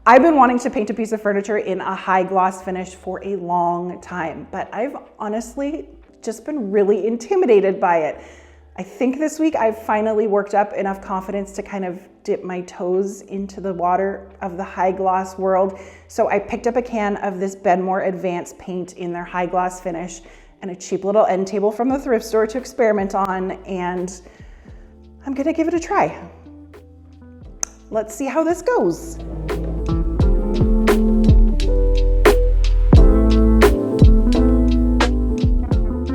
I've been wanting to paint a piece of furniture in a high gloss finish for a long time, but I've honestly just been really intimidated by it. I think this week I've finally worked up enough confidence to kind of dip my toes into the water of the high gloss world. So I picked up a can of this Benmore Advanced paint in their high gloss finish and a cheap little end table from the thrift store to experiment on, and I'm gonna give it a try. Let's see how this goes.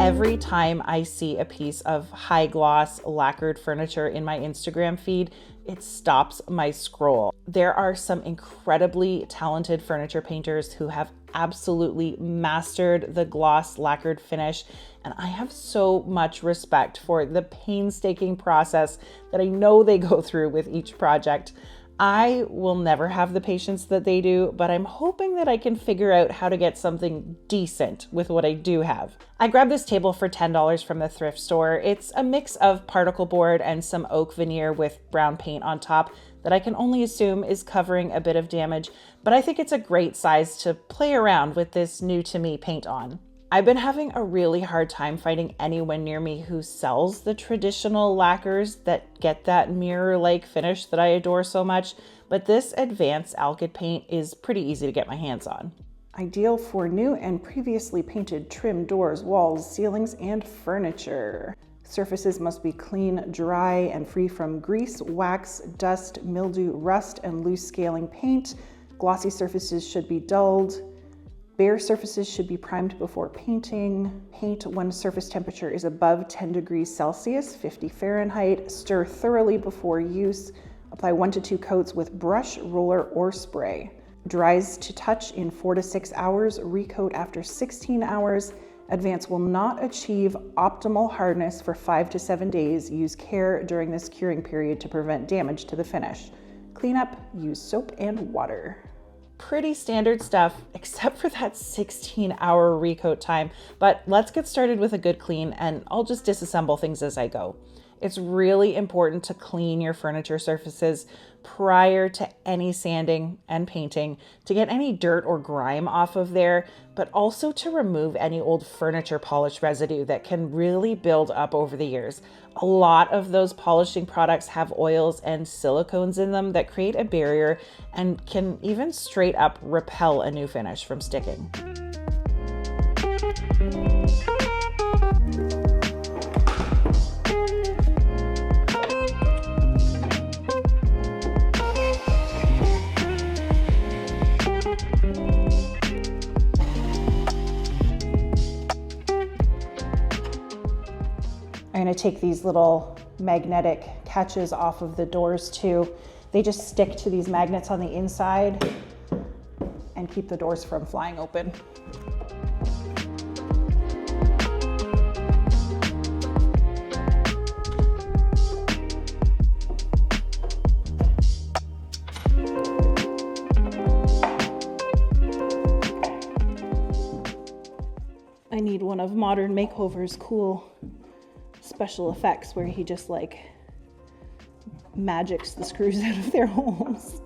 Every time I see a piece of high gloss lacquered furniture in my Instagram feed, it stops my scroll. There are some incredibly talented furniture painters who have absolutely mastered the gloss lacquered finish, and I have so much respect for the painstaking process that I know they go through with each project. I will never have the patience that they do, but I'm hoping that I can figure out how to get something decent with what I do have. I grabbed this table for $10 from the thrift store. It's a mix of particle board and some oak veneer with brown paint on top that I can only assume is covering a bit of damage, but I think it's a great size to play around with this new to me paint on. I've been having a really hard time finding anyone near me who sells the traditional lacquers that get that mirror-like finish that I adore so much, but this advanced alkyd paint is pretty easy to get my hands on. Ideal for new and previously painted trim doors, walls, ceilings, and furniture. Surfaces must be clean, dry, and free from grease, wax, dust, mildew, rust, and loose scaling paint. Glossy surfaces should be dulled. Bare surfaces should be primed before painting. Paint when surface temperature is above 10 degrees Celsius, 50 Fahrenheit. Stir thoroughly before use. Apply 1 to 2 coats with brush, roller, or spray. Dries to touch in 4 to 6 hours. Recoat after 16 hours. Advance will not achieve optimal hardness for 5 to 7 days. Use care during this curing period to prevent damage to the finish. Clean up, use soap and water. Pretty standard stuff, except for that 16-hour recoat time. But let's get started with a good clean, and I'll just disassemble things as I go. It's really important to clean your furniture surfaces prior to any sanding and painting to get any dirt or grime off of there, but also to remove any old furniture polish residue that can really build up over the years. A lot of those polishing products have oils and silicones in them that create a barrier and can even straight up repel a new finish from sticking. I'm going to take these little magnetic catches off of the doors too. They just stick to these magnets on the inside and keep the doors from flying open. I need one of Modern Makeover's cool special effects where he just like magics the screws out of their holes.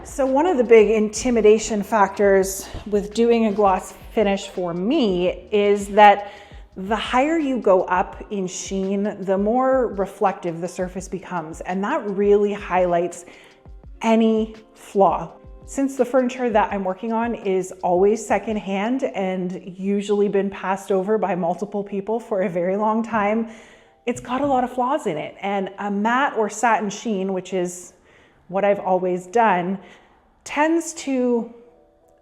So one of the big intimidation factors with doing a gloss finish for me is that the higher you go up in sheen, the more reflective the surface becomes, and that really highlights any flaw. Since the furniture that I'm working on is always secondhand and usually been passed over by multiple people for a very long time, it's got a lot of flaws in it. And a matte or satin sheen, which is what I've always done, tends to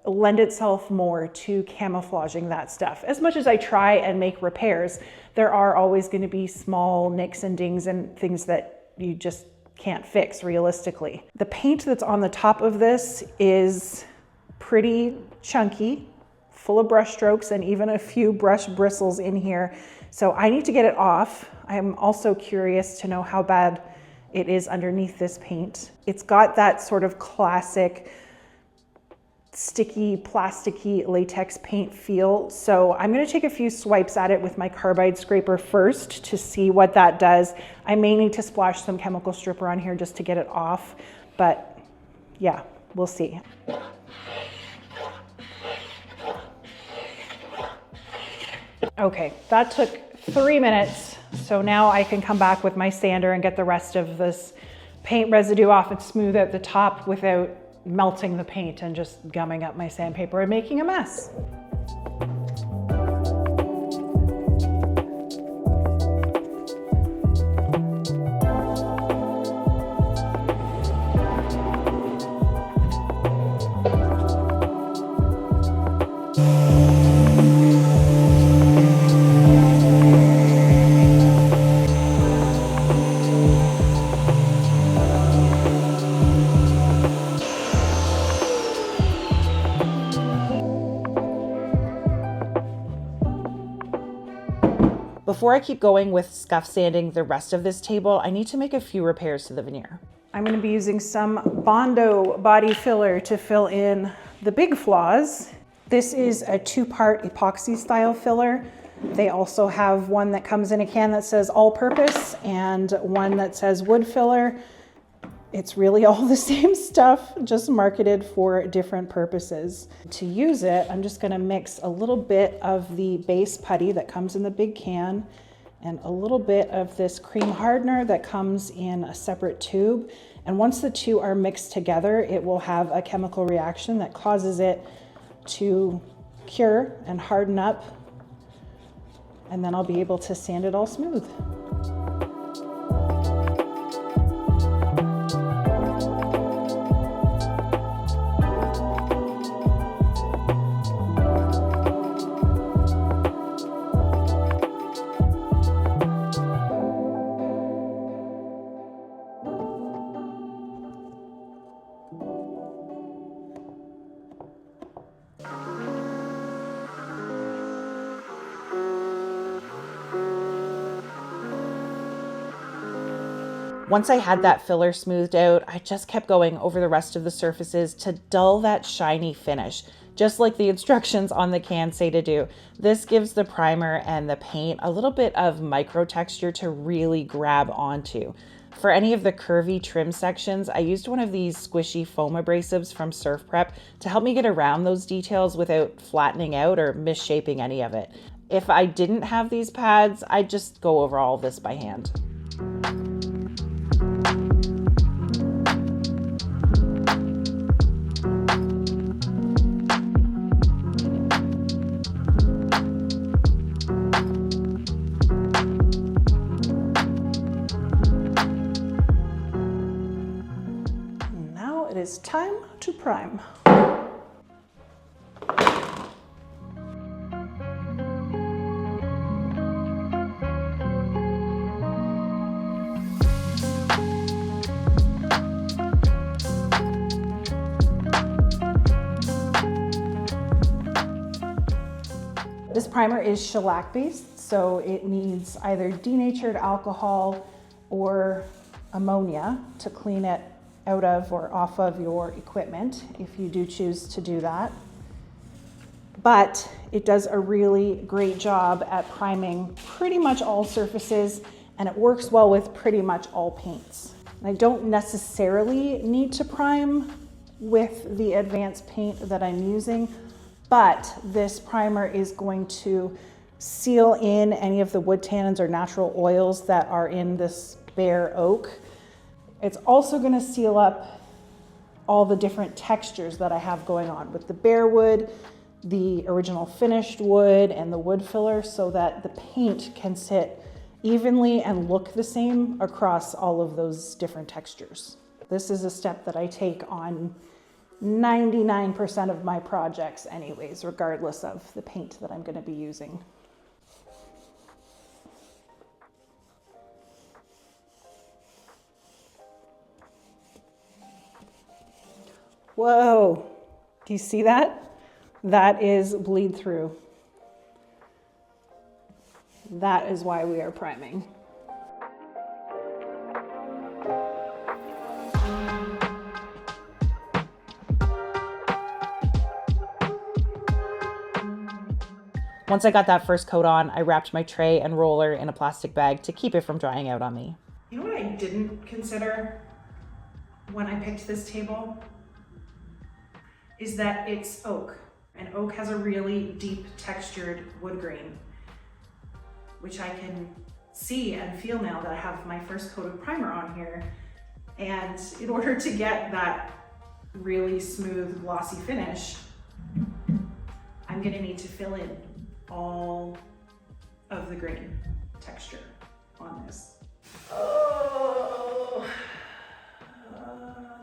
lend itself more to camouflaging that stuff. As much as I try and make repairs, there are always going to be small nicks and dings and things that you just can't fix realistically. The paint that's on the top of this is pretty chunky, full of brush strokes and even a few brush bristles in here. So I need to get it off. I'm also curious to know how bad it is underneath this paint. It's got that sort of classic sticky, plasticky latex paint feel. So I'm gonna take a few swipes at it with my carbide scraper first to see what that does. I may need to splash some chemical stripper on here just to get it off, but yeah, we'll see. Okay, that took 3 minutes. So now I can come back with my sander and get the rest of this paint residue off and smooth out the top without melting the paint and just gumming up my sandpaper and making a mess. Before I keep going with scuff sanding the rest of this table, I need to make a few repairs to the veneer. I'm going to be using some Bondo body filler to fill in the big flaws. This is a 2-part epoxy style filler. They also have one that comes in a can that says all purpose and one that says wood filler. It's really all the same stuff, just marketed for different purposes. To use it, I'm just gonna mix a little bit of the base putty that comes in the big can and a little bit of this cream hardener that comes in a separate tube. And once the two are mixed together, it will have a chemical reaction that causes it to cure and harden up. And then I'll be able to sand it all smooth. Once I had that filler smoothed out, I just kept going over the rest of the surfaces to dull that shiny finish, just like the instructions on the can say to do. This gives the primer and the paint a little bit of micro texture to really grab onto. For any of the curvy trim sections, I used one of these squishy foam abrasives from Surf Prep to help me get around those details without flattening out or misshaping any of it. If I didn't have these pads, I'd just go over all of this by hand. It is time to prime. This primer is shellac based, so it needs either denatured alcohol or ammonia to clean it out of or off of your equipment if you do choose to do that. But it does a really great job at priming pretty much all surfaces, and it works well with pretty much all paints. I don't necessarily need to prime with the advanced paint that I'm using, but this primer is going to seal in any of the wood tannins or natural oils that are in this bare oak. It's also going to seal up all the different textures that I have going on with the bare wood, the original finished wood, and the wood filler, so that the paint can sit evenly and look the same across all of those different textures. This is a step that I take on 99% of my projects anyways, regardless of the paint that I'm going to be using. Whoa, do you see that? That is bleed through. That is why we are priming. Once I got that first coat on, I wrapped my tray and roller in a plastic bag to keep it from drying out on me. You know what I didn't consider when I picked this table? Is that it's oak, and oak has a really deep textured wood grain, which I can see and feel now that I have my first coat of primer on here. And in order to get that really smooth, glossy finish, I'm gonna need to fill in all of the grain texture on this. Oh,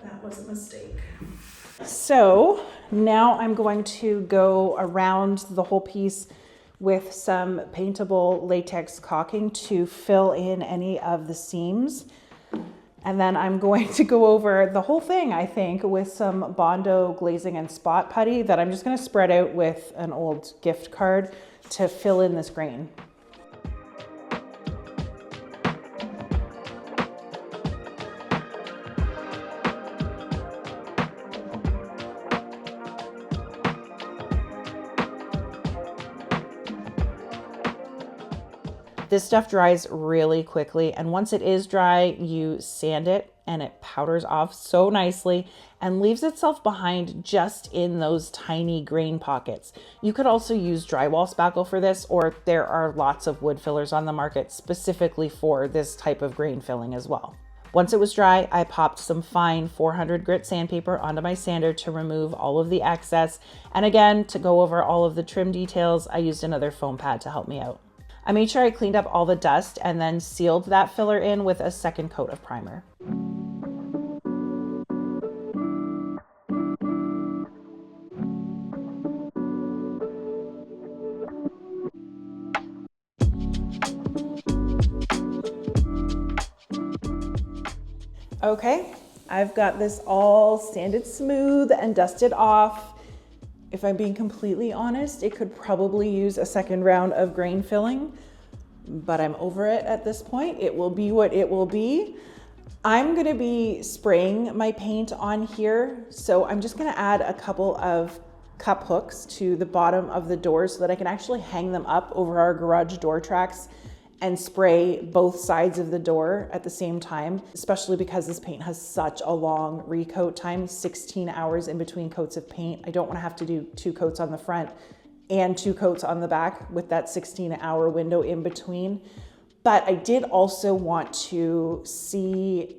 that was a mistake. So now I'm going to go around the whole piece with some paintable latex caulking to fill in any of the seams. And then I'm going to go over the whole thing, I think, with some Bondo glazing and spot putty that I'm just gonna spread out with an old gift card to fill in this grain. This stuff dries really quickly, and once it is dry, you sand it and it powders off so nicely and leaves itself behind just in those tiny grain pockets. You could also use drywall spackle for this, or there are lots of wood fillers on the market specifically for this type of grain filling as well. Once it was dry, I popped some fine 400 grit sandpaper onto my sander to remove all of the excess. And again, to go over all of the trim details, I used another foam pad to help me out. I made sure I cleaned up all the dust and then sealed that filler in with a second coat of primer. Okay, I've got this all sanded smooth and dusted off. If I'm being completely honest, it could probably use a second round of grain filling, but I'm over it at this point. It will be what it will be. I'm gonna be spraying my paint on here, so I'm just gonna add a couple of cup hooks to the bottom of the doors so that I can actually hang them up over our garage door tracks and spray both sides of the door at the same time, especially because this paint has such a long recoat time, 16 hours in between coats of paint. I don't want to have to do 2 coats on the front and 2 coats on the back with that 16-hour window in between. But I did also want to see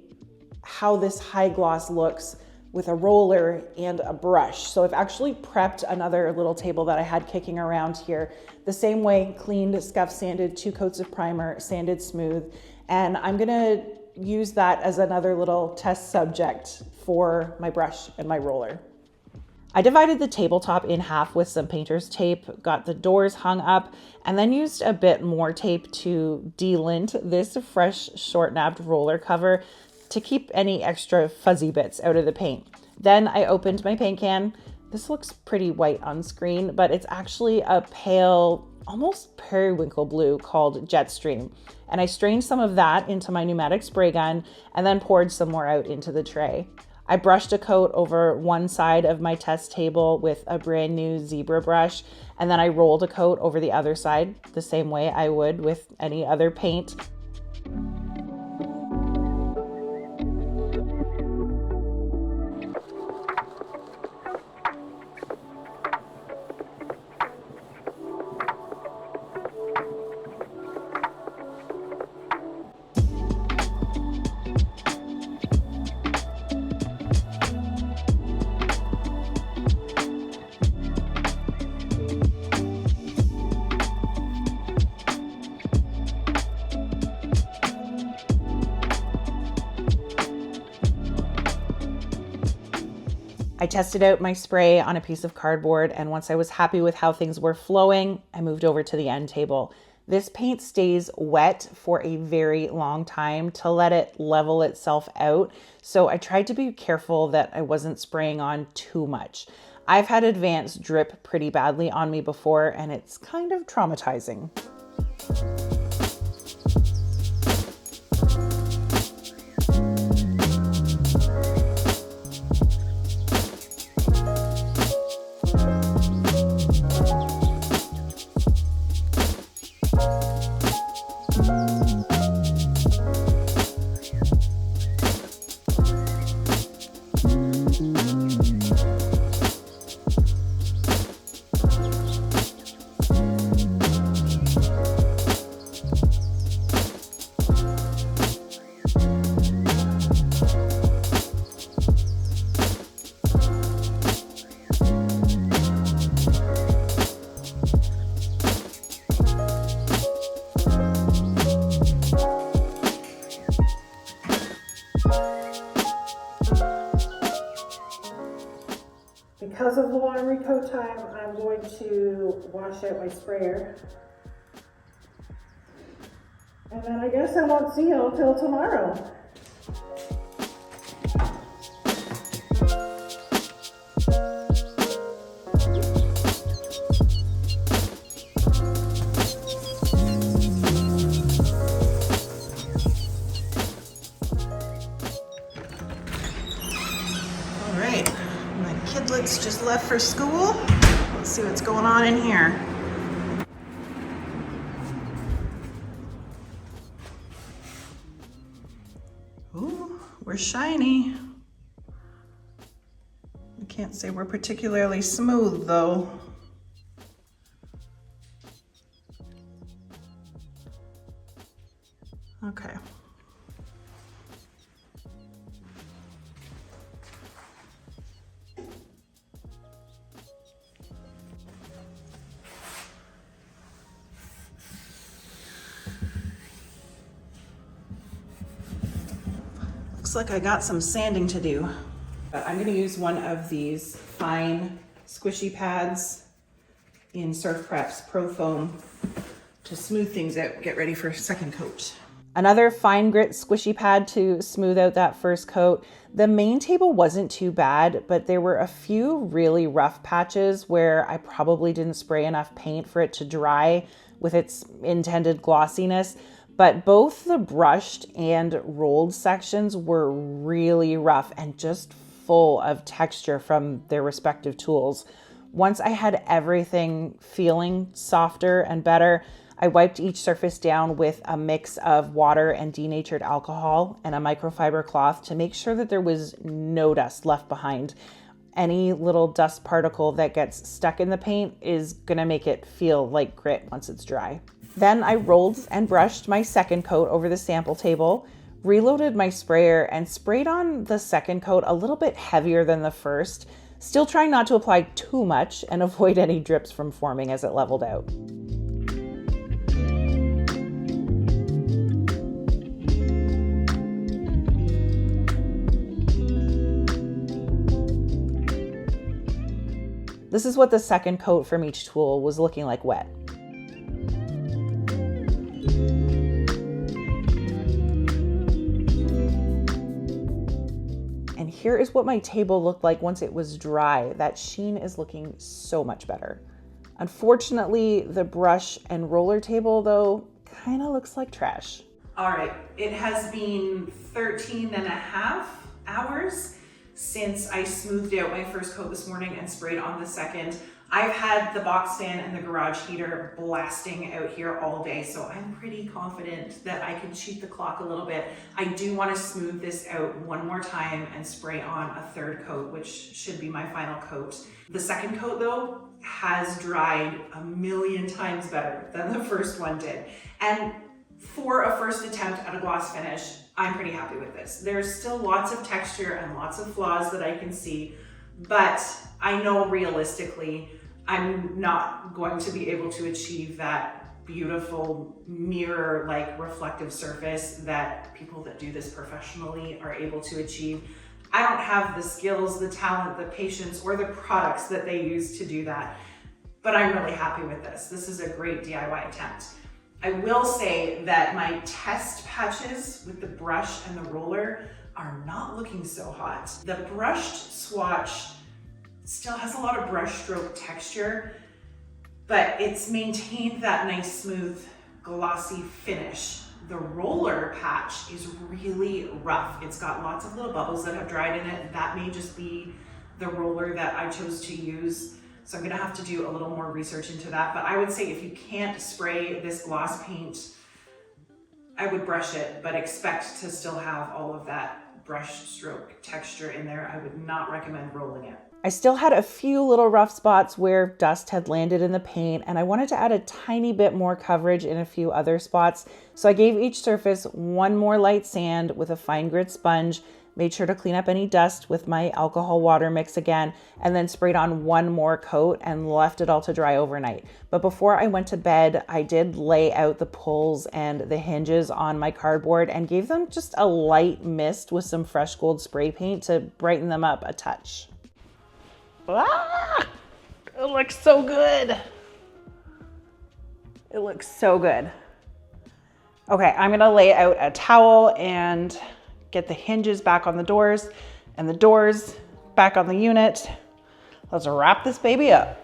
how this high gloss looks with a roller and a brush. So I've actually prepped another little table that I had kicking around here the same way, cleaned, scuff sanded, 2 coats of primer, sanded smooth. And I'm gonna use that as another little test subject for my brush and my roller. I divided the tabletop in half with some painter's tape, got the doors hung up, and then used a bit more tape to delint this fresh short-nabbed roller cover to keep any extra fuzzy bits out of the paint. Then I opened my paint can. This looks pretty white on screen, but it's actually a pale, almost periwinkle blue called Jetstream. And I strained some of that into my pneumatic spray gun and then poured some more out into the tray. I brushed a coat over one side of my test table with a brand new zebra brush, and then I rolled a coat over the other side the same way I would with any other paint. I tested out my spray on a piece of cardboard, and once I was happy with how things were flowing, I moved over to the end table. This paint stays wet for a very long time to let it level itself out. So I tried to be careful that I wasn't spraying on too much. I've had Advanced drip pretty badly on me before, and it's kind of traumatizing. Because of the long recoat time, I'm going to wash out my sprayer. And then I guess I won't see you till tomorrow. Kidlets just left for school. Let's see what's going on in here. Ooh, we're shiny. I can't say we're particularly smooth though. Okay. Looks like I got some sanding to do. I'm gonna use one of these fine squishy pads in Surf Preps Pro Foam to smooth things out, get ready for second coat. Another fine grit squishy pad to smooth out that first coat. The main table wasn't too bad, but there were a few really rough patches where I probably didn't spray enough paint for it to dry with its intended glossiness. But both the brushed and rolled sections were really rough and just full of texture from their respective tools. Once I had everything feeling softer and better, I wiped each surface down with a mix of water and denatured alcohol and a microfiber cloth to make sure that there was no dust left behind. Any little dust particle that gets stuck in the paint is gonna make it feel like grit once it's dry. Then I rolled and brushed my second coat over the sample table, reloaded my sprayer, and sprayed on the second coat a little bit heavier than the first, still trying not to apply too much and avoid any drips from forming as it leveled out. This is what the second coat from each tool was looking like wet. And here is what my table looked like once it was dry. That sheen is looking so much better. Unfortunately, the brush and roller table though kind of looks like trash. All right, it has been 13 and a half hours since I smoothed out my first coat this morning and sprayed on the second. I've had the box fan and the garage heater blasting out here all day, so I'm pretty confident that I can cheat the clock a little bit. I do want to smooth this out one more time and spray on a third coat, which should be my final coat. The second coat though has dried a million times better than the first one did. And for a first attempt at a gloss finish, I'm pretty happy with this. There's still lots of texture and lots of flaws that I can see, but I know realistically, I'm not going to be able to achieve that beautiful mirror-like reflective surface that people that do this professionally are able to achieve. I don't have the skills, the talent, the patience, or the products that they use to do that, but I'm really happy with this. This is a great DIY attempt. I will say that my test patches with the brush and the roller are not looking so hot. The brushed swatch still has a lot of brush stroke texture, but it's maintained that nice, smooth, glossy finish. The roller patch is really rough. It's got lots of little bubbles that have dried in it. That may just be the roller that I chose to use. So I'm gonna have to do a little more research into that. But I would say if you can't spray this gloss paint, I would brush it, but expect to still have all of that brush stroke texture in there. I would not recommend rolling it. I still had a few little rough spots where dust had landed in the paint, and I wanted to add a tiny bit more coverage in a few other spots. So I gave each surface one more light sand with a fine grit sponge, made sure to clean up any dust with my alcohol water mix again, and then sprayed on one more coat and left it all to dry overnight. But before I went to bed, I did lay out the pulls and the hinges on my cardboard and gave them just a light mist with some fresh gold spray paint to brighten them up a touch. Ah, it looks so good. It looks so good. Okay, I'm gonna lay out a towel and get the hinges back on the doors and the doors back on the unit. Let's wrap this baby up.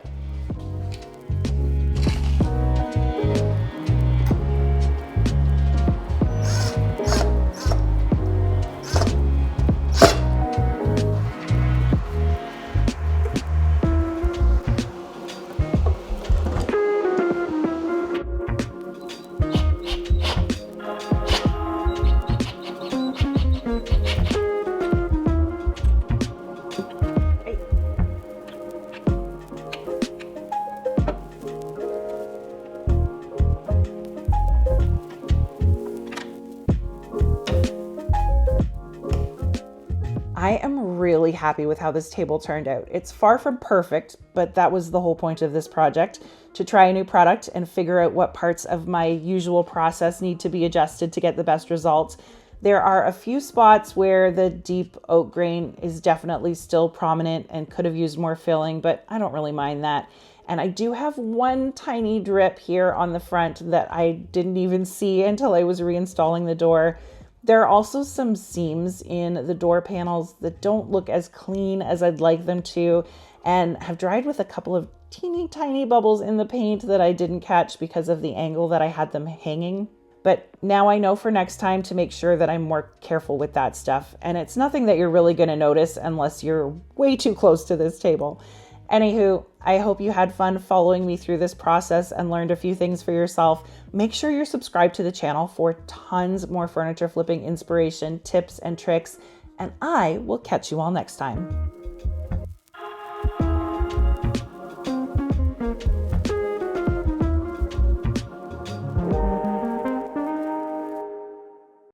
I am really happy with how this table turned out. It's far from perfect, but that was the whole point of this project, to try a new product and figure out what parts of my usual process need to be adjusted to get the best results. There are a few spots where the deep oak grain is definitely still prominent and could have used more filling, but I don't really mind that. And I do have one tiny drip here on the front that I didn't even see until I was reinstalling the door. There are also some seams in the door panels that don't look as clean as I'd like them to, and have dried with a couple of teeny tiny bubbles in the paint that I didn't catch because of the angle that I had them hanging. But now I know for next time to make sure that I'm more careful with that stuff. And it's nothing that you're really gonna notice unless you're way too close to this table. Anywho, I hope you had fun following me through this process and learned a few things for yourself. Make sure you're subscribed to the channel for tons more furniture flipping inspiration, tips, and tricks, and I will catch you all next time.